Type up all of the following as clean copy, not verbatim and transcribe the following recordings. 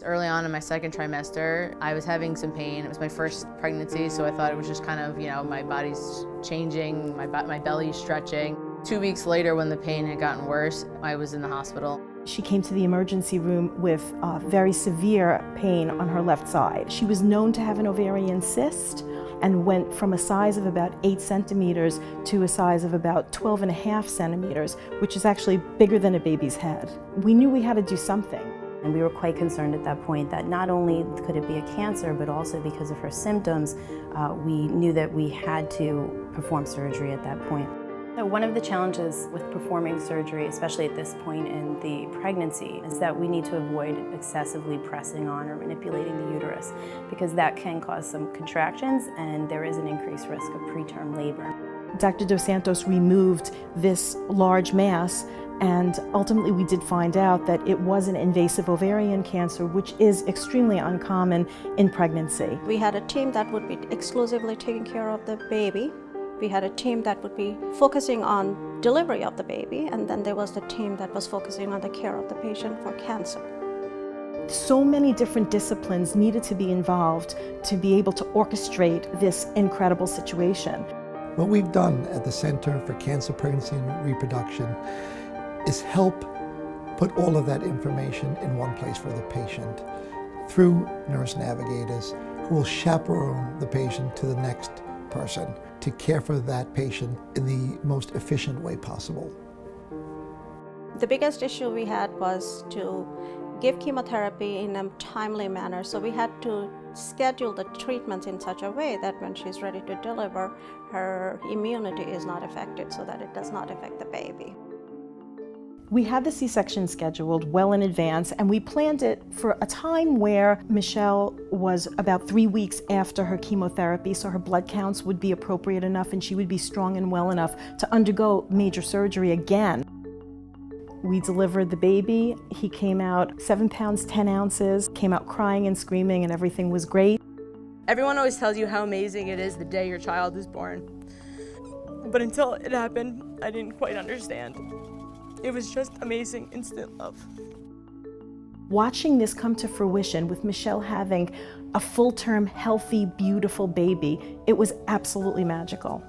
Early on in my second trimester, I was having some pain. It was my first pregnancy, so I thought it was just kind of, my body's changing, my belly's stretching. 2 weeks later, when the pain had gotten worse, I was in the hospital. She came to the emergency room with very severe pain on her left side. She was known to have an ovarian cyst and went from a size of about 8 centimeters to a size of about 12.5 centimeters, which is actually bigger than a baby's head. We knew we had to do something. And we were quite concerned at that point that not only could it be a cancer, but also because of her symptoms, we knew that we had to perform surgery at that point. So one of the challenges with performing surgery, especially at this point in the pregnancy, is that we need to avoid excessively pressing on or manipulating the uterus, because that can cause some contractions and there is an increased risk of preterm labor. Dr. Dos Santos removed this large mass, and ultimately we did find out that it was an invasive ovarian cancer, which is extremely uncommon in pregnancy. We had a team that would be exclusively taking care of the baby. We had a team that would be focusing on delivery of the baby, and then there was the team that was focusing on the care of the patient for cancer. So many different disciplines needed to be involved to be able to orchestrate this incredible situation. What we've done at the Center for Cancer, Pregnancy and Reproduction is help put all of that information in one place for the patient through nurse navigators who will chaperone the patient to the next person to care for that patient in the most efficient way possible. The biggest issue we had was to give chemotherapy in a timely manner, so we had to schedule the treatments in such a way that when she's ready to deliver, her immunity is not affected so that it does not affect the baby. We had the C-section scheduled well in advance, and we planned it for a time where Michelle was about 3 weeks after her chemotherapy, so her blood counts would be appropriate enough and she would be strong and well enough to undergo major surgery again. We delivered the baby. He came out 7 pounds, 10 ounces, came out crying and screaming, and everything was great. Everyone always tells you how amazing it is the day your child is born. But until it happened, I didn't quite understand. It was just amazing, instant love. Watching this come to fruition with Michelle having a full-term, healthy, beautiful baby, it was absolutely magical.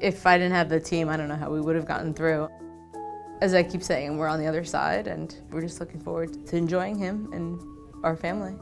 If I didn't have the team, I don't know how we would have gotten through. As I keep saying, we're on the other side, and we're just looking forward to enjoying him and our family.